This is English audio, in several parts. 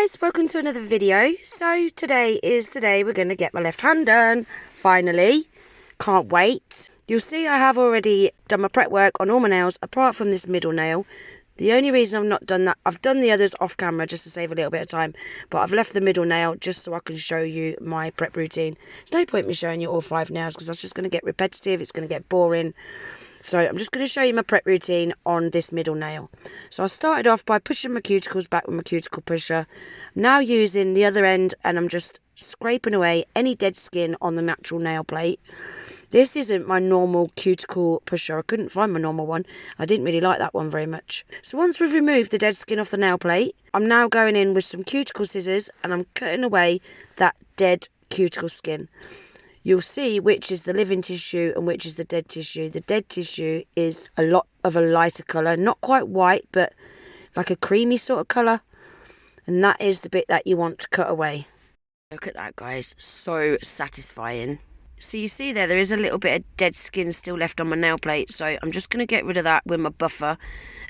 guys, welcome to another video. So today we're going to get my left hand done, finally. Can't wait. You'll see I have already done my prep work on all my nails apart from this middle nail. The only reason I've not done that, I've done the others off camera just to save a little bit of time, but I've left the middle nail just so I can show you my prep routine. There's no point me showing you all 5 nails because that's just going to get repetitive, it's going to get boring. So I'm just going to show you my prep routine on this middle nail. So I started off by pushing my cuticles back with my cuticle pusher. I'm now using the other end and I'm just scraping away any dead skin on the natural nail plate. This isn't my normal cuticle pusher. I couldn't find my normal one. I didn't really like that one very much. So once we've removed the dead skin off the nail plate, I'm now going in with some cuticle scissors and I'm cutting away that dead cuticle skin. You'll see which is the living tissue and which is the dead tissue. The dead tissue is a lot of a lighter colour, not quite white, but like a creamy sort of colour. And that is the bit that you want to cut away. Look at that, guys. So satisfying. So you see there is a little bit of dead skin still left on my nail plate. So I'm just going to get rid of that with my buffer.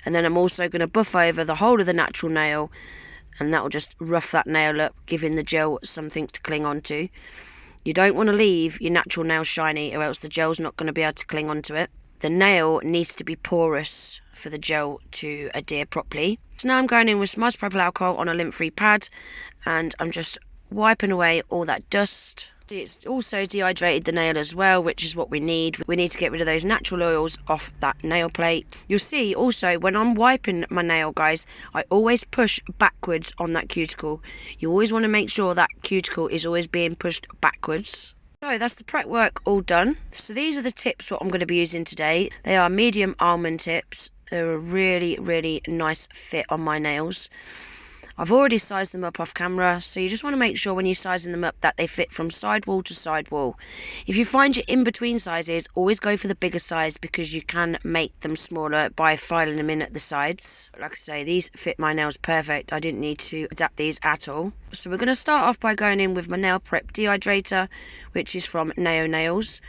And then I'm also going to buff over the whole of the natural nail. And that will just rough that nail up, giving the gel something to cling on to. You don't want to leave your natural nail shiny or else the gel's not going to be able to cling onto it. The nail needs to be porous for the gel to adhere properly. So now I'm going in with some isopropyl alcohol on a lint-free pad and I'm just wiping away all that dust. It's also dehydrated the nail as well, which is what we need. We need to get rid of those natural oils off that nail plate. You'll see also when I'm wiping my nail, guys, I always push backwards on that cuticle. You always want to make sure that cuticle is always being pushed backwards. So that's the prep work all done. So these are the tips what I'm going to be using today. They are medium almond tips. They're a really, really nice fit on my nails. I've already sized them up off camera, so you just want to make sure when you're sizing them up that they fit from sidewall to sidewall. If you find your in-between sizes, always go for the bigger size because you can make them smaller by filing them in at the sides. Like I say, these fit my nails perfect. I didn't need to adapt these at all. So we're going to start off by going in with my nail prep dehydrator, which is from Neo Nails.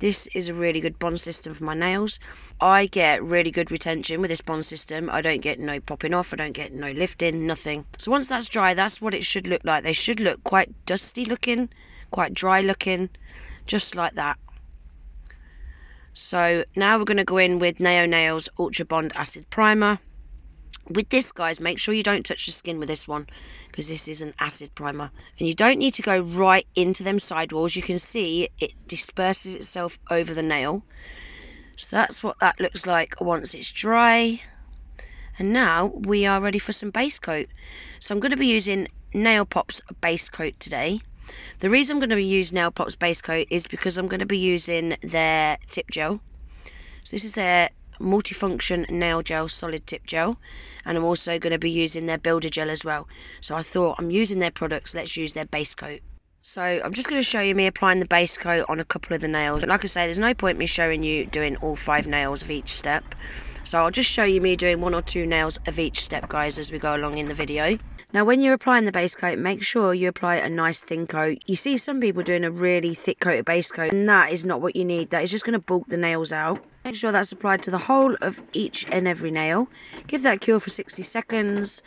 This is a really good bond system for my nails. I get really good retention with this bond system. I don't get no popping off, I don't get no lifting, nothing. So once that's dry, that's what it should look like. They should look quite dusty looking, quite dry looking, just like that. So now we're going to go in with Neo Nails Ultra Bond Acid Primer. With this, guys, make sure you don't touch the skin with this one because this is an acid primer. And you don't need to go right into them sidewalls. You can see it disperses itself over the nail. So that's what that looks like once it's dry. And now we are ready for some base coat. So I'm going to be using Nail Pop's base coat today. The reason I'm going to use Nail Pop's base coat is because I'm going to be using their tip gel. So this is their multifunction nail gel, solid tip gel, and I'm also going to be using their builder gel as well. So I thought, I'm using their products, let's use their base coat. So I'm just going to show you me applying the base coat on a couple of the nails. Like I say, there's no point me showing you doing all 5 nails of each step, so I'll just show you me doing 1 or 2 nails of each step, guys, as we go along in the video. Now when you're applying the base coat, make sure you apply a nice thin coat. You see some people doing a really thick coat of base coat, and that is not what you need. That is just going to bulk the nails out. Make sure that's applied to the whole of each and every nail. Give that cure for 60 seconds.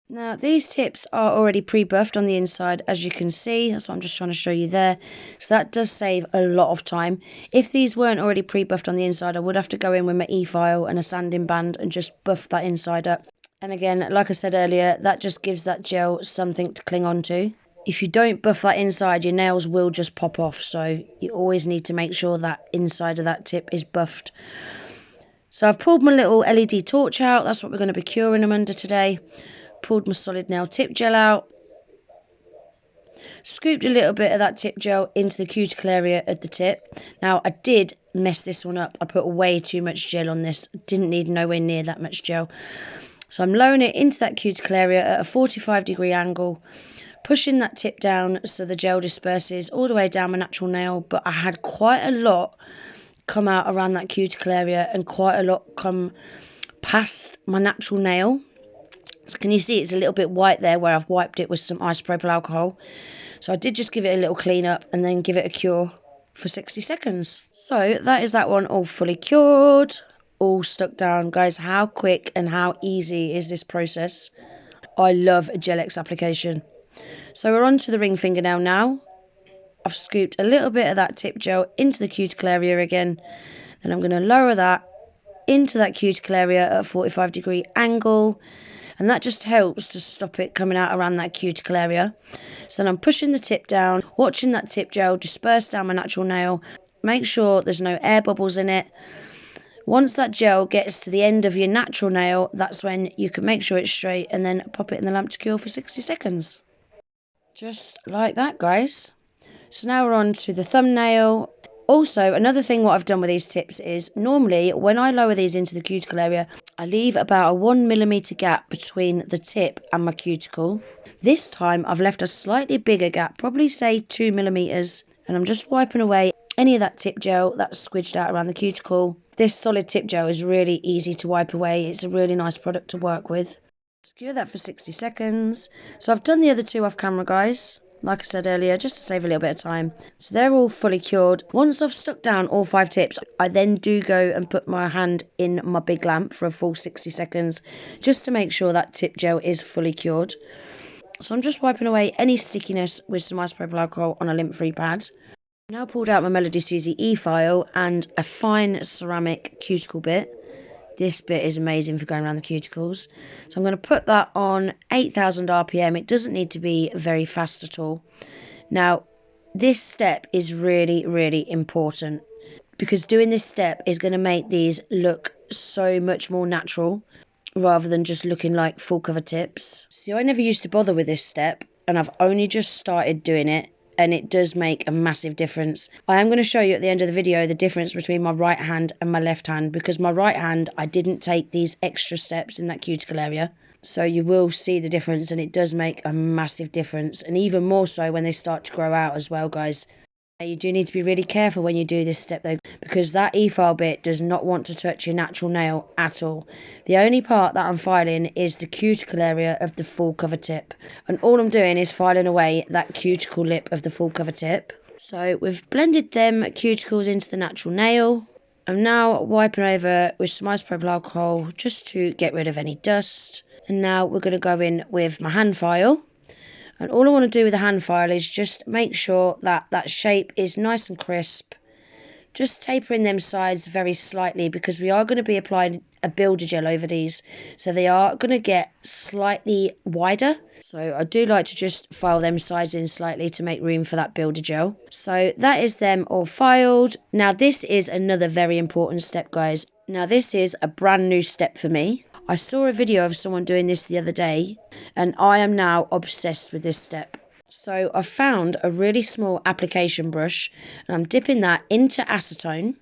Now these tips are already pre-buffed on the inside, as you can see. That's what I'm just trying to show you there. So that does save a lot of time. If these weren't already pre-buffed on the inside, I would have to go in with my e-file and a sanding band and just buff that inside up. And again, like I said earlier, that just gives that gel something to cling on to. If you don't buff that inside, your nails will just pop off. So you always need to make sure that inside of that tip is buffed. So I've pulled my little LED torch out. That's what we're going to be curing them under today. Pulled my solid nail tip gel out. Scooped a little bit of that tip gel into the cuticle area of the tip. Now I did mess this one up. I put way too much gel on this. Didn't need nowhere near that much gel. So I'm lowering it into that cuticle area at a 45-degree angle, pushing that tip down so the gel disperses all the way down my natural nail. But I had quite a lot come out around that cuticle area and quite a lot come past my natural nail. So can you see it's a little bit white there where I've wiped it with some isopropyl alcohol. So I did just give it a little clean up and then give it a cure for 60 seconds. So that is that one all fully cured, all stuck down. Guys, how quick and how easy is this process? I love a Gel-X application. So we're on to the ring fingernail now. I've scooped a little bit of that tip gel into the cuticle area again. Then I'm going to lower that into that cuticle area at a 45-degree angle. And that just helps to stop it coming out around that cuticle area. So then I'm pushing the tip down, watching that tip gel disperse down my natural nail. Make sure there's no air bubbles in it. Once that gel gets to the end of your natural nail, that's when you can make sure it's straight and then pop it in the lamp to cure for 60 seconds. Just like that, guys. So now we're on to the thumbnail. Also, another thing what I've done with these tips is normally when I lower these into the cuticle area, I leave about a 1mm gap between the tip and my cuticle. This time I've left a slightly bigger gap, probably say 2mm, and I'm just wiping away any of that tip gel that's squidged out around the cuticle. This solid tip gel is really easy to wipe away. It's a really nice product to work with. Secure that for 60 seconds. So I've done the other two off camera, guys. Like I said earlier, just to save a little bit of time. So they're all fully cured. Once I've stuck down all 5 tips, I then do go and put my hand in my big lamp for a full 60 seconds, just to make sure that tip gel is fully cured. So I'm just wiping away any stickiness with some isopropyl alcohol on a lint-free pad. Now pulled out my Melody Susie e-file and a fine ceramic cuticle bit. This bit is amazing for going around the cuticles. So I'm going to put that on 8,000 RPM. It doesn't need to be very fast at all. Now, this step is really, really important because doing this step is going to make these look so much more natural rather than just looking like full cover tips. See, I never used to bother with this step and I've only just started doing it. And it does make a massive difference. I am going to show you at the end of the video the difference between my right hand and my left hand, because my right hand, I didn't take these extra steps in that cuticle area. So you will see the difference, and it does make a massive difference, and even more so when they start to grow out as well, guys. You do need to be really careful when you do this step though, because that e-file bit does not want to touch your natural nail at all. The only part that I'm filing is the cuticle area of the full cover tip. And all I'm doing is filing away that cuticle lip of the full cover tip. So we've blended them cuticles into the natural nail. I'm now wiping over with some isopropyl alcohol just to get rid of any dust. And now we're going to go in with my hand file. And all I want to do with the hand file is just make sure that that shape is nice and crisp. Just tapering them sides very slightly because we are going to be applying a builder gel over these. So they are going to get slightly wider. So I do like to just file them sides in slightly to make room for that builder gel. So that is them all filed. Now this is another very important step, guys. Now this is a brand new step for me. I saw a video of someone doing this the other day and I am now obsessed with this step. So I found a really small application brush and I'm dipping that into acetone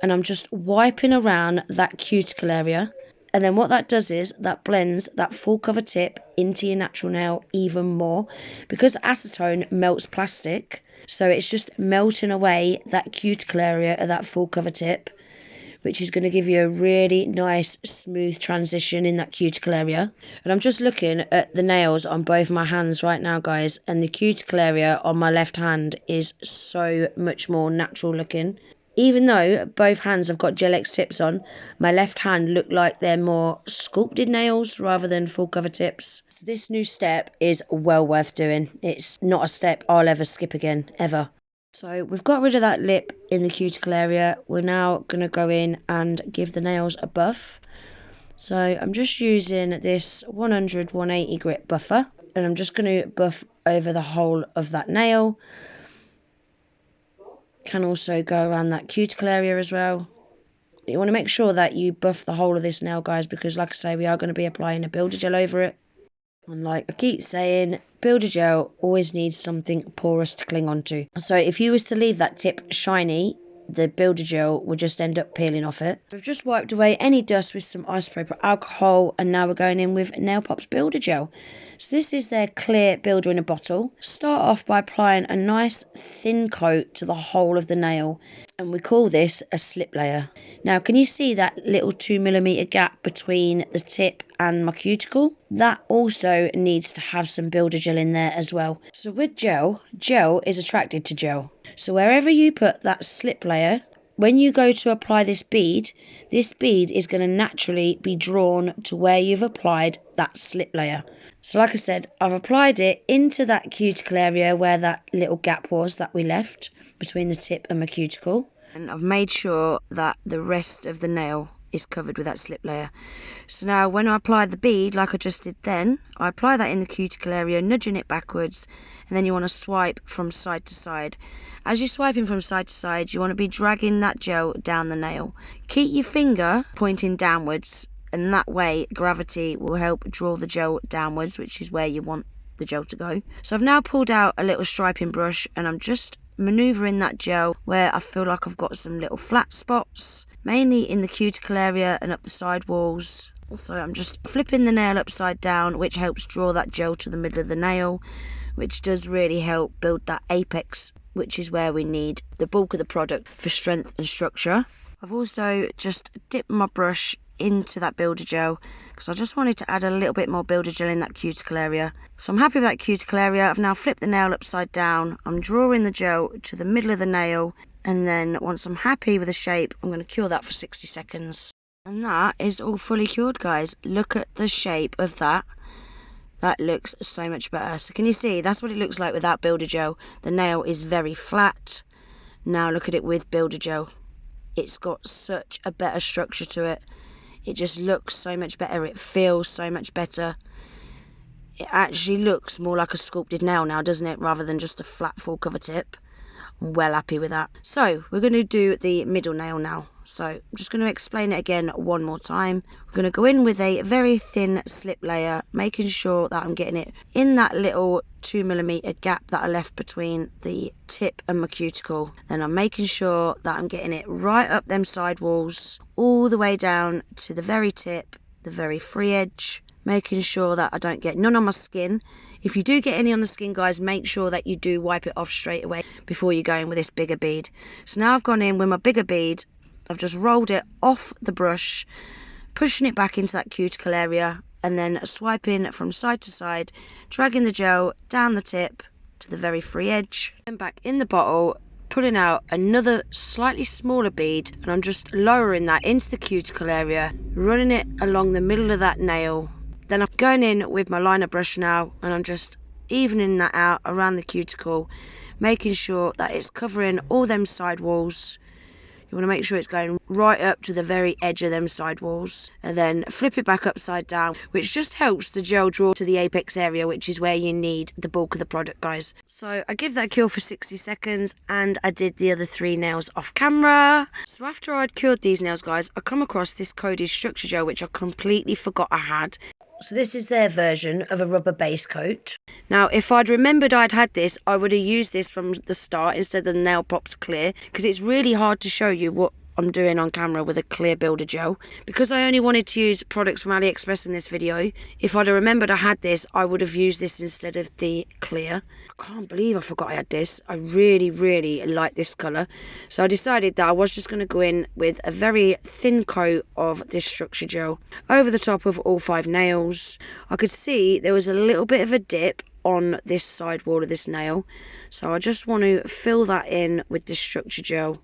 and I'm just wiping around that cuticle area. And then what that does is that blends that full cover tip into your natural nail even more, because acetone melts plastic. So it's just melting away that cuticle area of that full cover tip, which is going to give you a really nice smooth transition in that cuticle area. And I'm just looking at the nails on both my hands right now, guys, and the cuticle area on my left hand is so much more natural looking. Even though both hands have got Gel X tips on, my left hand look like they're more sculpted nails rather than full cover tips. So this new step is well worth doing. It's not a step I'll ever skip again, ever. So we've got rid of that lip in the cuticle area. We're now going to go in and give the nails a buff. So I'm just using this 100-180 grit buffer. And I'm just going to buff over the whole of that nail. Can also go around that cuticle area as well. You want to make sure that you buff the whole of this nail, guys, because like I say, we are going to be applying a builder gel over it. And like I keep saying, builder gel always needs something porous to cling onto. So if you was to leave that tip shiny, the builder gel will just end up peeling off it. We've just wiped away any dust with some isopropyl alcohol, and now we're going in with Nail Pop's builder gel. So this is their clear builder in a bottle. Start off by applying a nice thin coat to the whole of the nail, and we call this a slip layer. Now can you see that little 2mm gap between the tip and my cuticle? That also needs to have some builder gel in there as well. So with gel, gel is attracted to gel. So wherever you put that slip layer, when you go to apply this bead is going to naturally be drawn to where you've applied that slip layer. So like I said, I've applied it into that cuticle area where that little gap was that we left between the tip and my cuticle. And I've made sure that the rest of the nail is covered with that slip layer. So now when I apply the bead, like I just did then, I apply that in the cuticle area, nudging it backwards, and then you want to swipe from side to side. As you're swiping from side to side, you want to be dragging that gel down the nail. Keep your finger pointing downwards, and that way gravity will help draw the gel downwards, which is where you want the gel to go. So I've now pulled out a little striping brush, and I'm just maneuvering that gel where I feel like I've got some little flat spots, mainly in the cuticle area and up the side walls. So I'm just flipping the nail upside down, which helps draw that gel to the middle of the nail, which does really help build that apex, which is where we need the bulk of the product for strength and structure. I've also just dipped my brush into that builder gel because I just wanted to add a little bit more builder gel in that cuticle area. So I'm happy with that cuticle area. I've now flipped the nail upside down. I'm drawing the gel to the middle of the nail, and then once I'm happy with the shape, I'm going to cure that for 60 seconds. And that is all fully cured, guys. Look at the shape of that. That looks so much better. So can you see? That's what it looks like without builder gel. The nail is very flat. Now look at it with builder gel. It's got such a better structure to it. It just looks so much better. It feels so much better. It actually looks more like a sculpted nail now, doesn't it? Rather than just a flat full cover tip. I'm well happy with that. So we're going to do the middle nail now. So I'm just going to explain it again one more time. We're going to go in with a very thin slip layer, making sure that I'm getting it in that little 2mm gap that I left between the tip and my cuticle. Then I'm making sure that I'm getting it right up them side walls, all the way down to the very tip, the very free edge, making sure that I don't get none on my skin. If you do get any on the skin, guys, make sure that you do wipe it off straight away before you go in with this bigger bead. So now I've gone in with my bigger bead. I've just rolled it off the brush, pushing it back into that cuticle area, and then swiping from side to side, dragging the gel down the tip to the very free edge, and back in the bottle, pulling out another slightly smaller bead, and I'm just lowering that into the cuticle area, running it along the middle of that nail. Then I'm going in with my liner brush now, and I'm just evening that out around the cuticle, making sure that it's covering all them side walls. You want to make sure it's going right up to the very edge of them side walls, and then flip it back upside down, which just helps the gel draw to the apex area, which is where you need the bulk of the product, guys. So I give that cure for 60 seconds, and I did the other 3 nails off camera. So after I'd cured these nails, guys, I come across this coated structure gel, which I completely forgot I had. So this is their version of a rubber base coat. Now, if I'd remembered I'd had this, I would have used this from the start instead of the Nail Pops Clear, because it's really hard to show you what I'm doing on camera with a clear builder gel. Because I only wanted to use products from Aliexpress in this video, if I'd have remembered I had this, I would have used this instead of the clear. I can't believe I forgot I had this. I really, really like this colour. So I decided that I was just going to go in with a very thin coat of this structure gel over the top of all 5 nails. I could see there was a little bit of a dip on this side wall of this nail. So I just want to fill that in with this structure gel.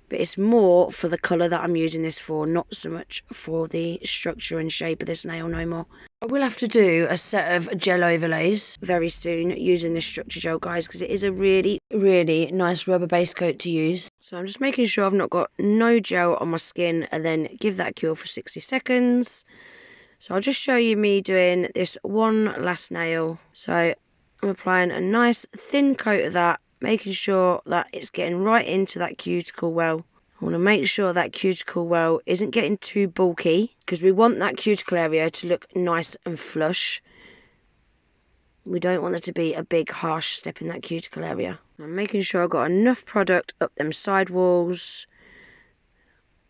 But it's more for the colour that I'm using this for, not so much for the structure and shape of this nail no more. I will have to do a set of gel overlays very soon using this structure gel, guys, because it is a really, really nice rubber base coat to use. So I'm just making sure I've not got no gel on my skin, and then give that a cure for 60 seconds. So I'll just show you me doing this one last nail. So I'm applying a nice thin coat of that, making sure that it's getting right into that cuticle well. I want to make sure that cuticle well isn't getting too bulky, because we want that cuticle area to look nice and flush. We don't want there to be a big harsh step in that cuticle area. I'm making sure I've got enough product up them side walls,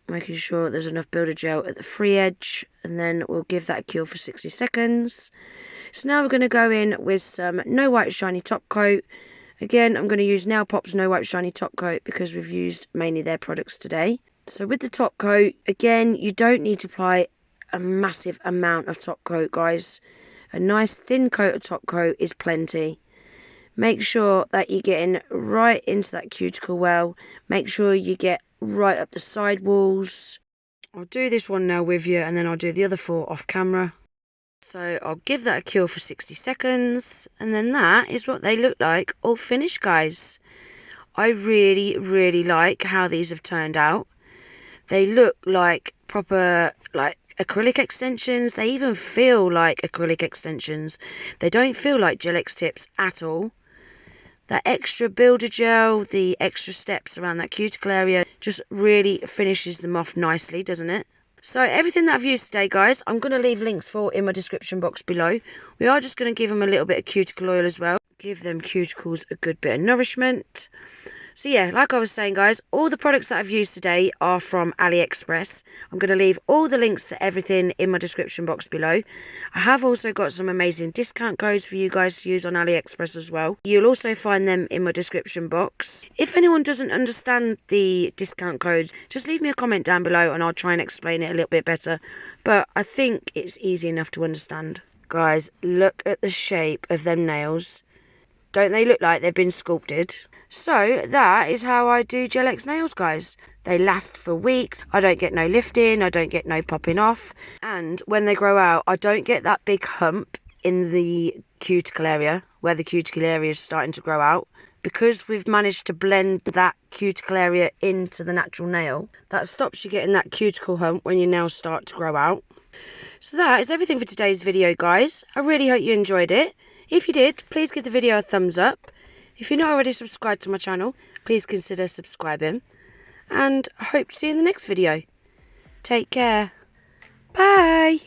making sure there's enough builder gel at the free edge, and then we'll give that a cure for 60 seconds. So now we're going to go in with some No Wipe Shiny Top Coat. Again, I'm going to use Nail Pop's No Wipe Shiny Top Coat because we've used mainly their products today. So with the top coat, again, you don't need to apply a massive amount of top coat, guys. A nice thin coat of top coat is plenty. Make sure that you're getting right into that cuticle well. Make sure you get right up the side walls. I'll do this one now with you, and then I'll do the other 4 off camera. So I'll give that a cure for 60 seconds, and then that is what they look like all finished, guys. I really, really like how these have turned out. They look like proper, like, acrylic extensions. They even feel like acrylic extensions. They don't feel like gel X tips at all. That extra builder gel, the extra steps around that cuticle area, just really finishes them off nicely, doesn't it? So everything that I've used today, guys, I'm going to leave links for in my description box below. We are just going to give them a little bit of cuticle oil as well. Give them cuticles a good bit of nourishment. So yeah, like I was saying, guys, all the products that I've used today are from Aliexpress. I'm going to leave all the links to everything in my description box below. I have also got some amazing discount codes for you guys to use on Aliexpress as well. You'll also find them in my description box. If anyone doesn't understand the discount codes, just leave me a comment down below and I'll try and explain it a little bit better. But I think it's easy enough to understand. Guys, look at the shape of them nails. Don't they look like they've been sculpted? So that is how I do Gel X nails, guys. They last for weeks. I don't get no lifting. I don't get no popping off. And when they grow out, I don't get that big hump in the cuticle area where the cuticle area is starting to grow out. Because we've managed to blend that cuticle area into the natural nail, that stops you getting that cuticle hump when your nails start to grow out. So that is everything for today's video, guys. I really hope you enjoyed it. If you did, please give the video a thumbs up. If you're not already subscribed to my channel, please consider subscribing. And I hope to see you in the next video. Take care. Bye.